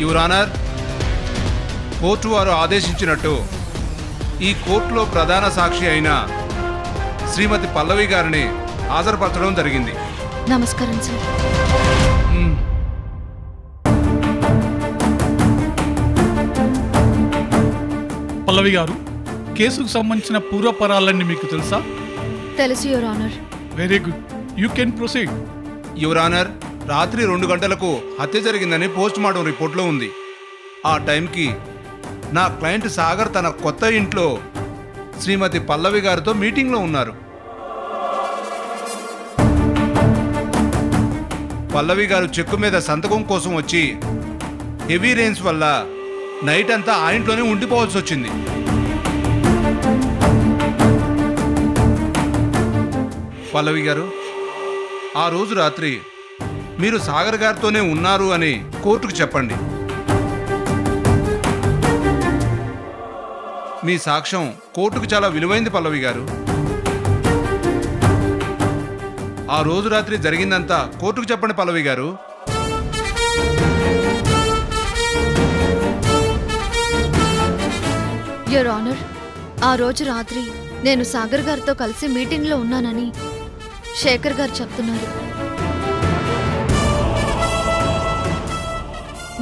Your honour, court వారు ఆదేశించినట్టు ఈ కోర్టులో ప్రధాన సాక్షి అయిన శ్రీమతి పల్లవి గారిని హాజరుపరచడం జరిగింది. నమస్కారం సార్. పల్లవి గారు, కేసుకు సంబంధించిన పూర్వపరాలన్నీ మీకు తెలుసా? తెలుసు your honour. Very good, you can proceed. Your honour, రాత్రి 2 గంటలకు హత్య జరిగిందని పోస్ట్ మార్టం రిపోర్ట్లో ఉంది. ఆ టైంకి నా క్లయింట్ సాగర్ తన కొత్త ఇంట్లో శ్రీమతి పల్లవి గారితో మీటింగ్లో ఉన్నారు. పల్లవి గారు చెక్కు మీద సంతకం కోసం వచ్చి హెవీ రెయిన్స్ వల్ల నైట్ అంతా ఆ ఇంట్లోనే ఉండిపోవాల్సి వచ్చింది. పల్లవి గారు, ఆ రోజు రాత్రి మీరు సాగర్ గారితోనే ఉన్నారు అని కోర్టుకు చెప్పండి. మీ సాక్ష్యం కోర్టుకు చాలా విలువైంది పల్లవి గారు. ఆ రోజు రాత్రి జరిగిందంతా కోర్టుకు చెప్పండి పల్లవి గారు. యువర్ ఆనర్, ఆ రోజు రాత్రి నేను సాగర్ గారితో కలిసి మీటింగ్లో ఉన్నానని శేఖర్ గారు చెప్తున్నారు.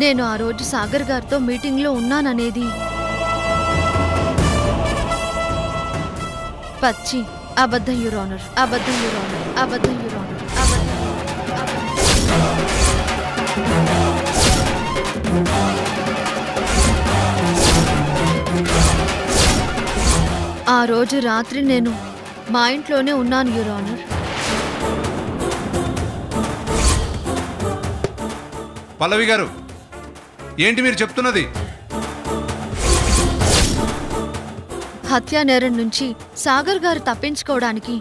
నేను ఆ రోజు సాగర్ గారితో మీటింగ్లో ఉన్నాననేది పచ్చి అబద్ధం యువర్ ఆనర్. అబద్ధం యువర్ ఆనర్. అబద్ధం యువర్ ఆనర్. ఆ రోజు రాత్రి నేను మా ఇంట్లోనే ఉన్నాను యువర్ ఆనర్. పల్లవి గారు, ఏంటి మీరు చెప్తున్నది? హత్యా నేరం నుంచి సాగర్ గారు తప్పించుకోవడానికి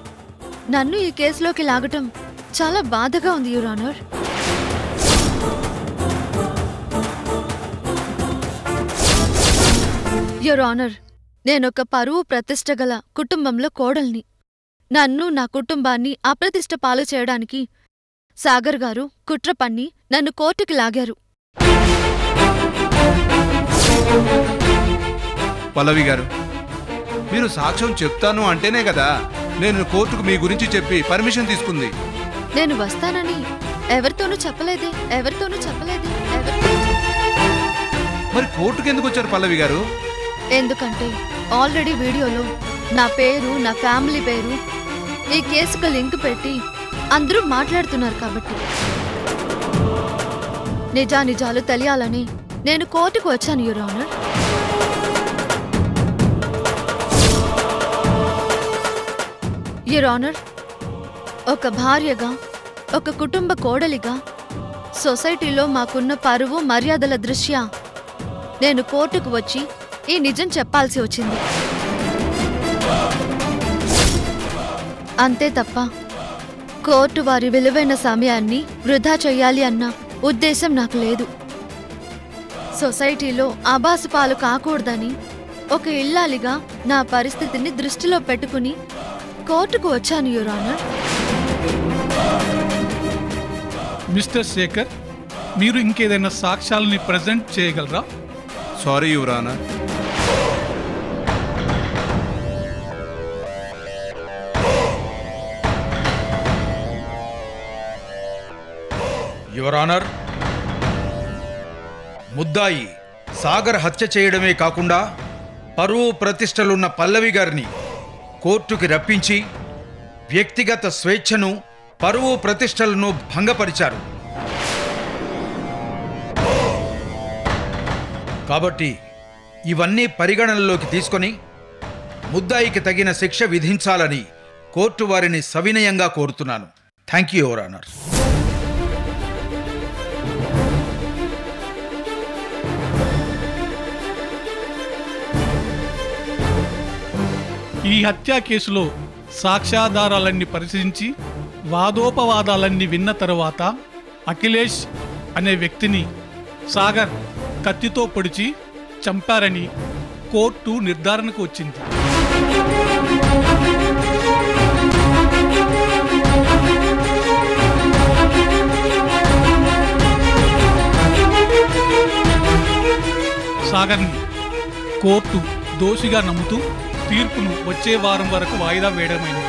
నన్ను ఈ కేసులోకి లాగటం చాలా బాధగా ఉంది యువర్ ఆనర్. యువర్ ఆనర్, నేనొక పరువు ప్రతిష్ట గల కుటుంబంలో కోడల్ని. నన్ను నా కుటుంబాన్ని అప్రతిష్ట పాలు చేయడానికి సాగర్ గారు కుట్ర పన్ని నన్ను కోర్టుకి లాగారు. పల్లవి గారు, మీరు సాక్ష్యం చెప్తాను అంటేనే కదా నేను కోర్టుకు మీ గురించి చెప్పి పర్మిషన్ తీసుకుంది. నేను వస్తానని ఎవరితోనూ చెప్పలేదే. మరి కోర్టుకు ఎందుకు వచ్చారు పల్లవి గారు? ఎందుకంటే ఆల్రెడీ వీడియోలో నా పేరు, నా ఫ్యామిలీ పేరు ఈ కేసుకు లింక్ పెట్టి అందరూ మాట్లాడుతున్నారు కాబట్టి నిజానిజాలు తెలియాలని నేను కోర్టుకు వచ్చాను యువర్ ఆనర్. యువర్ ఆనర్, ఒక భార్యగా, ఒక కుటుంబ కోడలిగా సొసైటీలో మాకున్న పరువు మర్యాదల దృష్ట్యా నేను కోర్టుకు వచ్చి ఈ నిజం చెప్పాల్సి వచ్చింది. అంతే తప్ప కోర్టు వారి విలువైన సమయాన్ని వృధా చెయ్యాలి అన్న ఉద్దేశం నాకు లేదు. సొసైటీలో ఆభాసపాలు కాకూడదని ఒక ఇల్లాలిగా నా పరిస్థితిని దృష్టిలో పెట్టుకుని కోర్టుకు వచ్చాను యువర్ ఆనర్. మిస్టర్ శేఖర్, మీరు ఇంకేదైనా సాక్ష్యాలని ప్రజెంట్ చేయగలరా? Sorry your honour. Your honour, ముద్దాయి సాగర్ హత్య చేయడమే కాకుండా పరువు ప్రతిష్టలున్న పల్లవి గారిని కోర్టుకి రప్పించి వ్యక్తిగత స్వేచ్ఛను, పరువు ప్రతిష్టలను భంగపరిచారు. కాబట్టి ఇవన్నీ పరిగణనలోకి తీసుకొని ముద్దాయికి తగిన శిక్ష విధించాలని కోర్టు వారిని సవినయంగా కోరుతున్నాను. Thank you your honour. ఈ హత్యా కేసులో సాక్ష్యాధారాలన్నీ పరిశీలించి వాదోపవాదాలన్నీ విన్న తరువాత అఖిలేష్ అనే వ్యక్తిని సాగర్ కత్తితో పొడిచి చంపారని కోర్టు నిర్ధారణకు వచ్చింది. సాగర్ని కోర్టు దోషిగా నమ్ముతూ తీర్పును వచ్చే వారం వరకు వాయిదా వేయడమైనది.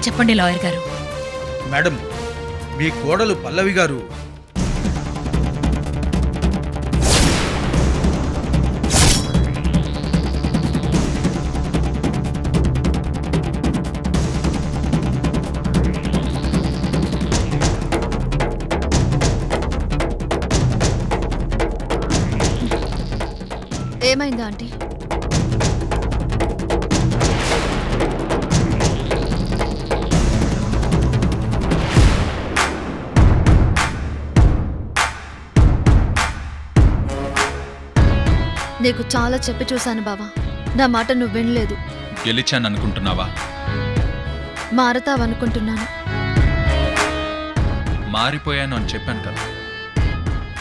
చెప్పండి లాయర్ గారు. మేడం, మీ కోడలు పల్లవి గారు ఏమైందా ఆంటీ? నీకు చాలా చెప్పి చూశాను బావా, నా మాట నువ్వు వినలేదు. గెలిచాననుకుంటున్నావా? మారతావనుకుంటున్నాను. మారిపోయాను అని చెప్పాను కదా.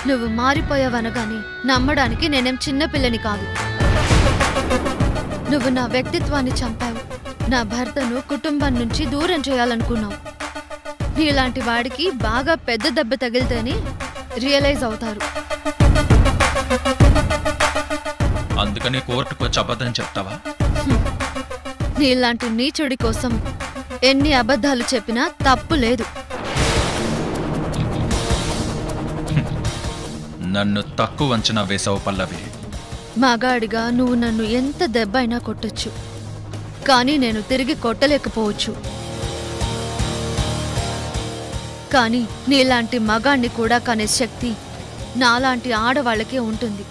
నువ్వు మారిపోయావనగాని నమ్మడానికి నేనేం చిన్నపిల్లని కాదు. నువ్వు నా వ్యక్తిత్వాన్ని చంపావు. నా భర్తను కుటుంబం నుంచి దూరం చేయాలనుకున్నావు. నీలాంటి వాడికి బాగా పెద్ద దెబ్బ తగిలితేనే రియలైజ్ అవుతారు. అందుకని కోర్టుకు వచ్చి అబద్ధం చెప్తావా? నీలాంటి నీచుడి కోసం ఎన్ని అబద్ధాలు చెప్పినా తప్పు లేదు. నన్ను తక్కువ అంచనా వేసావు పల్లవి. మగాడిగా నువ్వు నన్ను ఎంత దెబ్బ అయినా కొట్టొచ్చు, కానీ నేను తిరిగి కొట్టలేకపోవచ్చు. కానీ నీలాంటి మగాణ్ణి కూడా కనే శక్తి నాలాంటి ఆడవాళ్ళకే ఉంటుంది.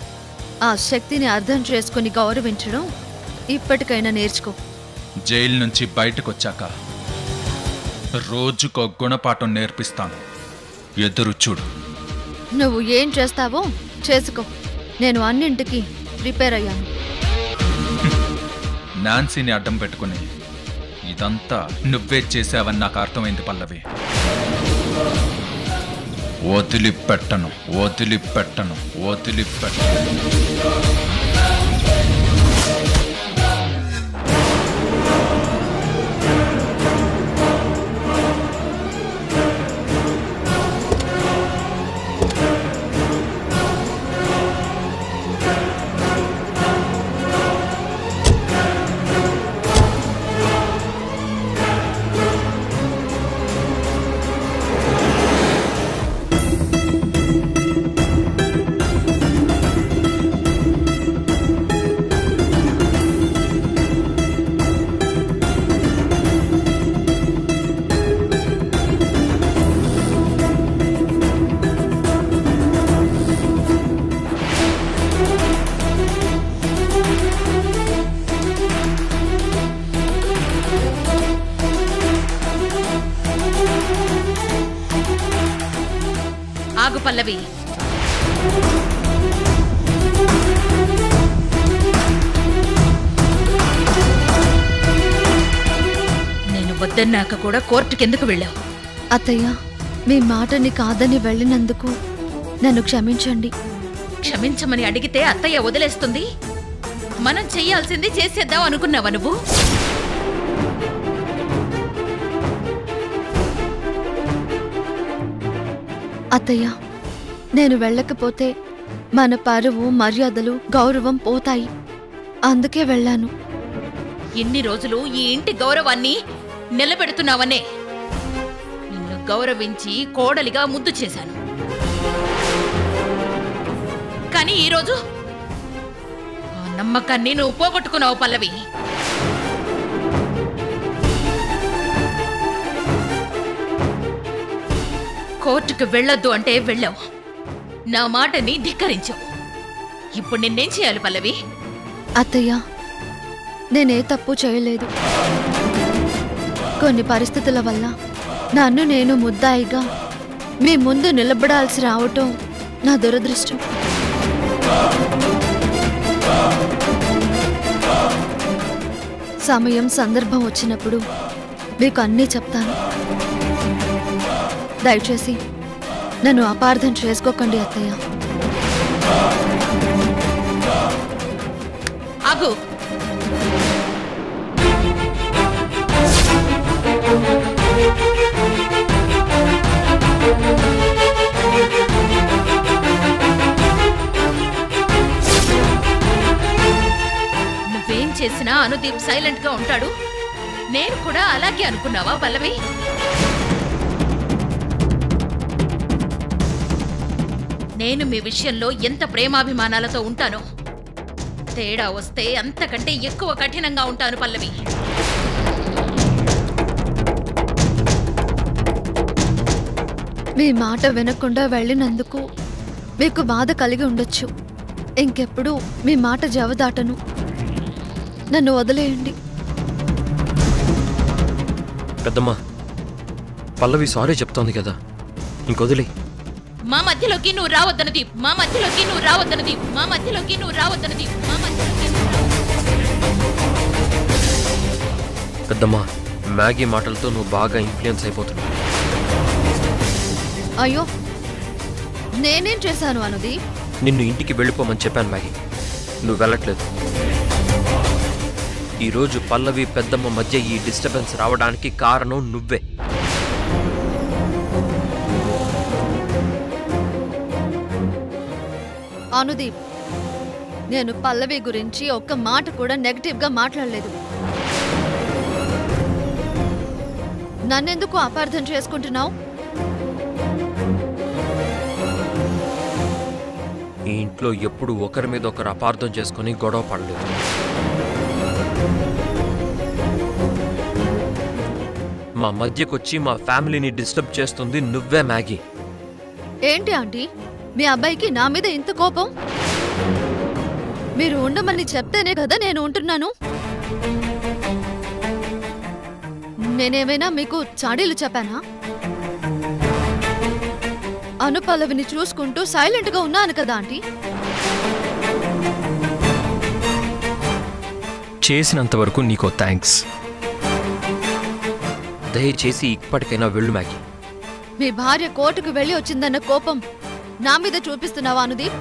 ఆ శక్తిని అర్థం చేసుకుని గౌరవించడం ఇప్పటికైనా నేర్చుకో. జైలు నుంచి బయటకొచ్చాక రోజుకో గుణపాఠం నేర్పిస్తాను. ఎదురు చూడు. నువ్వు ఏం చేస్తావో చేసుకో. నేను అన్నింటికి ప్రిపేర్ అయ్యాను. నాన్సీని అడ్డం పెట్టుకుని ఇదంతా నువ్వే చేసావని నాకు అర్థమైంది పల్లవి. వదిలిపెట్టను, వదిలిపెట్టను, వదిలిపెట్టను. ఆగు పల్లవి. నేను వద్దన్నాక కూడా కోర్టుకెందుకు వెళ్ళావు? అత్తయ్య, మీ మాటని కాదని వెళ్ళినందుకు నన్ను క్షమించండి. క్షమించమని అడిగితే అత్తయ్య వదిలేస్తుంది? మనం చెయ్యాల్సింది చేసేద్దాం అనుకున్నావా నువ్వు? అత్తయ్య, నేను వెళ్ళకపోతే మన పరువు, మర్యాదలు, గౌరవం పోతాయి. అందుకే వెళ్ళాను. ఎన్ని రోజులు ఈ ఇంటి గౌరవాన్ని నిలబెడుతున్నావనే నిన్ను గౌరవించి కోడలిగా ముద్దు చేశాను. కానీ ఈరోజు ఆ నమ్మకాన్ని నువ్వు పోగొట్టుకున్నావు పల్లవి. కోర్టుకు వెళ్ళొద్దు అంటే వెళ్ళావు. నా మాటని ధిక్కరించావు. ఇప్పుడు నిన్నేం చేయాలి పల్లవి? అత్తయ్య, నేనే తప్పు చేయలేదు. కొన్ని పరిస్థితుల వల్ల నన్ను నేను ముద్దాయిగా మీ ముందు నిలబడాల్సి రావటం నా దురదృష్టం. సమయం సందర్భం వచ్చినప్పుడు మీకు అన్నీ చెప్తాను. దయచేసి నన్ను అపార్థం చేసుకోకండి అత్తయ్య. ఆగు. నువ్వేం చేసినా అనుదీప్ సైలెంట్ గా ఉంటాడు. నేను కూడా అలాగే అనుకున్నావా పల్లవి? నేను మీ విషయంలో ఎంత ప్రేమాభిమానాలతో ఉంటానో తేడా వస్తే అంతకంటే ఎక్కువ కఠినంగా ఉంటాను పల్లవి. మీ మాట వినకుండా వెళ్ళినందుకు మీకు బాధ కలిగి ఉండొచ్చు. ఇంకెప్పుడు మీ మాట జవదాటను. నన్ను వదిలేయండి. పెద్దమ్మా, పల్లవి సారీ చెప్తోంది కదా, ఇంకొదిలే. మా మధ్యలోకి నువ్వు రావద్దనది, మా మధ్యలోకి నువ్వు రావద్దనది, మా మధ్యలోకి నువ్వు రావద్దనది, మా మధ్యలోకి నువ్వు రావద్దనది. పెద్దమ్మా, మ్యాగీ మాటలతో నువ్వు బాగా ఇన్ఫ్లుయెన్స్ అయిపోతున్నావు. అయ్యో, నేనేం చేశాను అనుది? నిన్ను ఇంటికి వెళ్ళిపోమని చెప్పాను మ్యాగీ, నువ్వు వెళ్ళట్లేదు. ఈరోజు పల్లవి పెద్దమ్మ మధ్య ఈ డిస్టర్బెన్స్ రావడానికి కారణం నువ్వే. అనుదీప్, నేను పల్లవి గురించి ఒక్క మాట కూడా నెగటివ్ గా మాట్లాడలేదు. నన్నెందుకు అపార్థం చేసుకుంటున్నావు? ఈ ఇంట్లో ఎప్పుడు ఒకరి మీద ఒకరు అపార్థం చేసుకుని గొడవ పడలేదు. మా మధ్యకొచ్చి మా ఫ్యామిలీని డిస్టర్బ్ చేస్తుంది నువ్వే మ్యాగీ. ఏంటి ఆంటీ, మీ అబ్బాయికి నా మీద ఇంత కోపం? మీరు ఉండమని చెప్తేనే కదా నేను ఉంటున్నాను. నేనేమైనా మీకు చాడీలు చెప్పానా? అనుపల్లవిని చూసుకుంటూ సైలెంట్ గా ఉన్నాను కదా ఆంటీ. చేసినంతవరకు నీకో థ్యాంక్స్. దయచేసి ఇప్పటికైనా వెళ్ళు మ్యాగీ. మీ భార్య కోర్టుకు వెళ్ళి వచ్చిందన్న కోపం నా మీద చూపిస్తున్నావా అనుదీప్?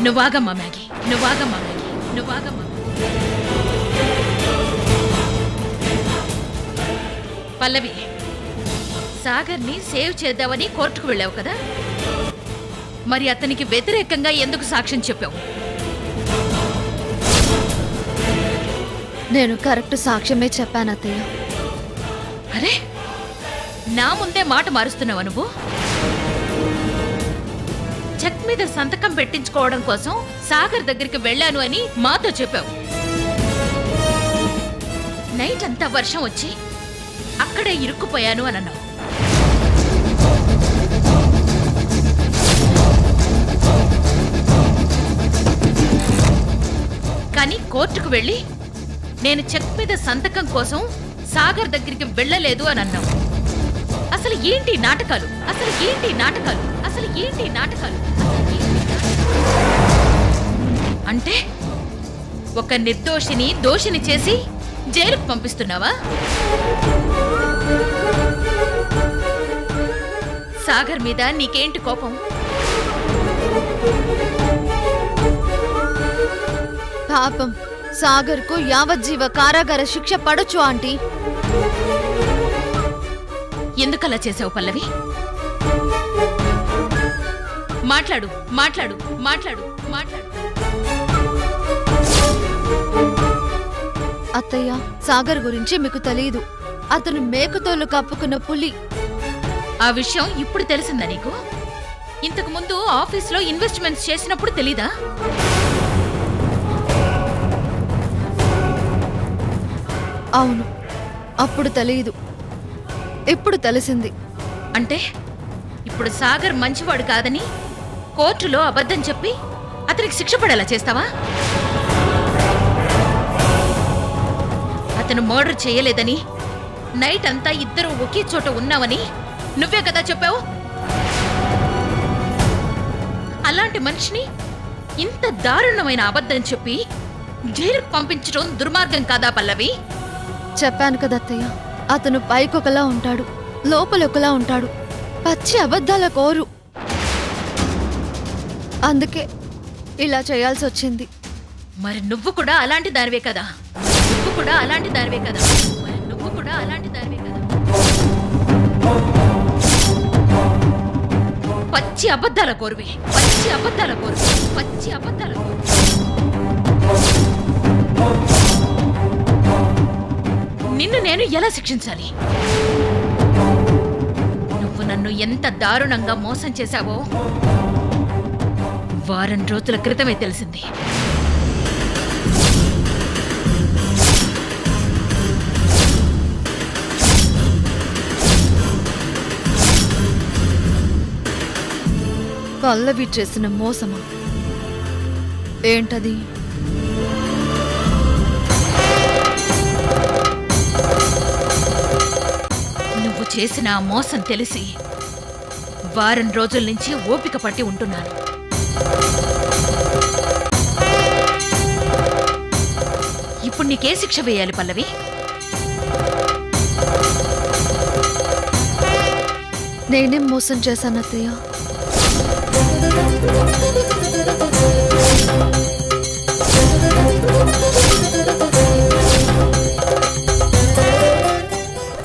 నువ్వాగమ్మా మ్యాగీ, నువ్వాగమ్మా మ్యాగీ, నువ్వాగమ్మా. పల్లవి, సాగర్ని సేవ్ చేద్దామని కోర్టుకు వెళ్ళావు కదా, మరి అతనికి వ్యతిరేకంగా ఎందుకు సాక్ష్యం చెప్పావు? నేను కరెక్ట్ సాక్ష్యమే చెప్పాను అత్తయ్య. అరే, నా ముందే మాట మారుస్తున్నావా నువ్వు? చెక్ మీద సంతకం పెట్టించుకోవడం కోసం సాగర్ దగ్గరికి వెళ్ళాను అని మాతో చెప్పావు. నైట్ అంతా వర్షం వచ్చి అక్కడే ఇరుక్కుపోయాను అని అన్నావు. కానీ కోర్టుకు వెళ్ళి నేను చెక్ మీద సంతకం కోసం సాగర్ దగ్గరికి వెళ్ళలేదు అని అన్నావు. అసలు ఏంటి నాటకాలు? అసలు ఏంటి నాటకాలు? అసలు ఏంటి నాటకాలు? అంటే ఒక నిర్దోషిని దోషిని చేసి జైలుకు పంపిస్తున్నావా? సాగర్ మీద నీకేంటి కోపం? పాపం సాగర్కు యావజ్జీవ కారాగార శిక్ష పడొచ్చు ఆంటీ. ఎందుకలా చేసావు పల్లవి? మాట్లాడు, మాట్లాడు, మాట్లాడు, మాట్లాడు. అత్తయ్య, సాగర్ గురించి మీకు తెలియదు. అతను మేకతోలు కప్పుకున్న పులి. ఆ విషయం ఇప్పుడు తెలిసిందా నీకు? ఇంతకు ముందు ఆఫీస్లో ఇన్వెస్ట్మెంట్స్ చేసినప్పుడు తెలీదా? అవును, అప్పుడు తెలియదు, ఇప్పుడు తెలిసింది. అంటే ఇప్పుడు సాగర్ మంచివాడు కాదని కోర్టులో అబద్ధం చెప్పి అతనికి శిక్ష పడేలా చేస్తావా? అతను మర్డర్ చేయలేదని నైట్ అంతా ఇద్దరు ఒకే చోట ఉన్నావని నువ్వే కదా చెప్పావు. అలాంటి మనిషిని ఇంత దారుణమైన అబద్ధం చెప్పి జైలుకు పంపించడం దుర్మార్గం కాదా పల్లవి? చెప్పాను కదా అత్తయ్య, అతను పైకొకలా ఉంటాడు, లోపలొకలా ఉంటాడు. పచ్చి అబద్ధాల కోరు. అందుకే ఇలా చేయాల్సి వచ్చింది. మరి నువ్వు కూడా అలాంటి దానివే కదా. నువ్వు కూడా అలాంటి దానివే కదా. మరి నువ్వు కూడా అలాంటి దానివే కదా. పచ్చి అబద్ధాల కోరువే. పచ్చి అబద్ధాల కోరువే. పచ్చి అబద్ధాల కోరు. నిన్ను నేను ఎలా శిక్షించాలి? నువ్వు నన్ను ఎంత దారుణంగా మోసం చేశావో వారం రోజుల క్రితమే తెలిసింది. పల్లవి చేసిన మోసమా? ఏంటది? నువ్వు చేసిన ఆ మోసం తెలిసి వారం రోజుల నుంచి ఓపిక పట్టి ఉంటున్నాను. ఇప్పుడు నీకే శిక్ష వేయాలి పల్లవి? నేనేం మోసం చేశాను అత్తయ్య?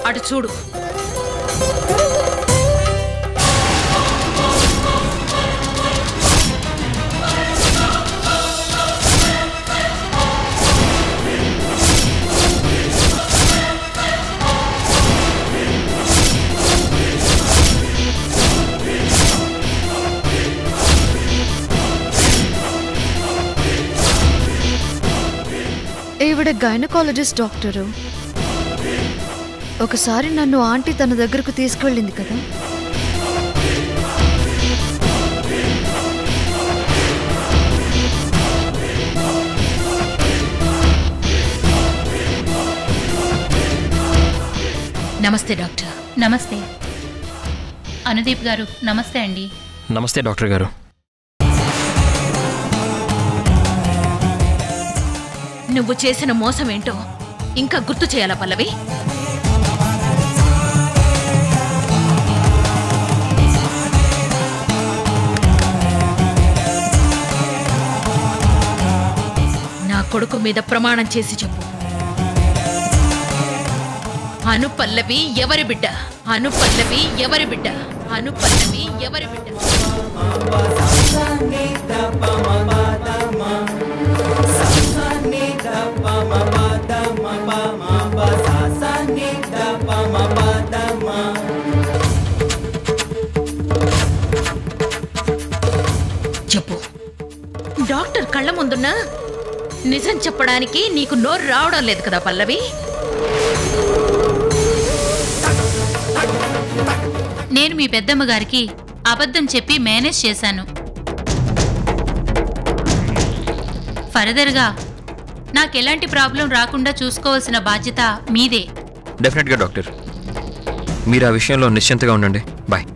అటు చూడు. ఈవిడ గైనకాలజిస్ట్ డాక్టరు. ఒకసారి నన్ను ఆంటీ తన దగ్గరకు తీసుకువెళ్ళింది కదా. నమస్తే డాక్టర్. నమస్తే అనుదీప్ గారు. నమస్తే అండి. నమస్తే డాక్టర్ గారు. నువ్వు చేసిన మోసం ఏంటో ఇంకా గుర్తు చేయాలా పల్లవి? నా కొడుకు మీద ప్రమాణం చేసి చెప్పు. అనుపల్లవి ఎవరి బిడ్డ? అనుపల్లవి ఎవరి బిడ్డ? అనుపల్లవి ఎవరి బిడ్డ? చెప్పు. డాక్టర్ కళ్ళ ముందున్నా నిజం చెప్పడానికి నీకు నోరు రావడం లేదు కదా పల్లవి? నేను మీ పెద్దమ్మ గారికి అబద్ధం చెప్పి మేనేజ్ చేశాను. ఫర్దర్గా నాకెలాంటి ప్రాబ్లం రాకుండా చూసుకోవాల్సిన బాధ్యత మీదే. డెఫినెట్గా డాక్టర్, మీరు ఆ విషయంలో నిశ్చింతగా ఉండండి. బాయ్.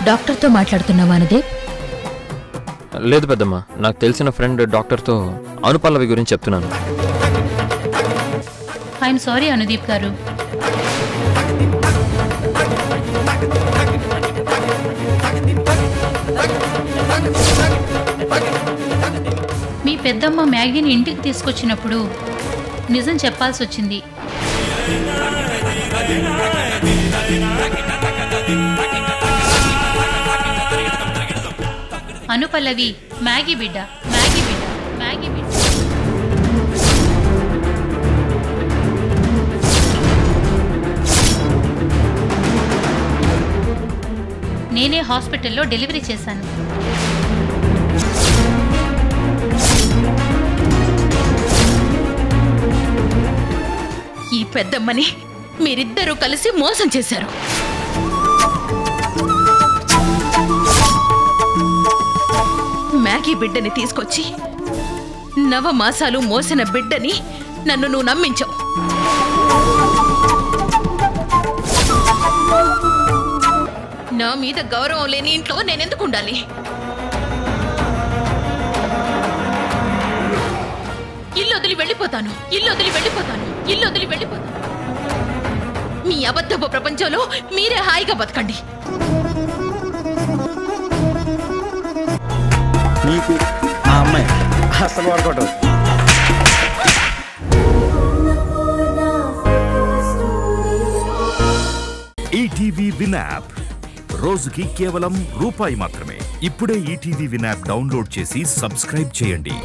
డాక్టర్తో మాట్లాడుతున్నావా అనుదీప్? లేదు పెద్దమ్మ, నాకు తెలిసిన ఫ్రెండ్ డాక్టర్తో అనుపల్లవి గురించి చెప్తున్నాను. ఐఎమ్ సారీ అనుదీప్ గారు. మీ పెద్దమ్మ మ్యాగీని ఇంటికి తీసుకొచ్చినప్పుడు నిజం చెప్పాల్సి వచ్చింది. అనుపల్లవి మ్యాగీ బిడ్డ, మ్యాగీ బిడ్డ, మ్యాగీ బిడ్డ. నేనే హాస్పిటల్లో డెలివరీ చేశాను. పెద్దమ్మని మీరిద్దరూ కలిసి మోసం చేశారు. మ్యాగీ బిడ్డని తీసుకొచ్చి నవమాసాలు మోసిన బిడ్డని నన్ను నువ్వు నమ్మించావు. నా మీద గౌరవం లేని ఇంట్లో నేనెందుకు ఉండాలి? ఇల్లు వదిలి వెళ్ళిపోతాను. మీ అబద్ధపు ప్రపంచంలో మీరే హాయిగా బతకండి. నీకు ఆ అమ్మాయి అసలు వర్కౌట్. ఈటీవీ విన్ యాప్ రోజుకి కేవలం రూపాయి మాత్రమే. ఇప్పుడే ఈటీవీ విన్ యాప్ డౌన్లోడ్ చేసి సబ్స్క్రైబ్ చేయండి.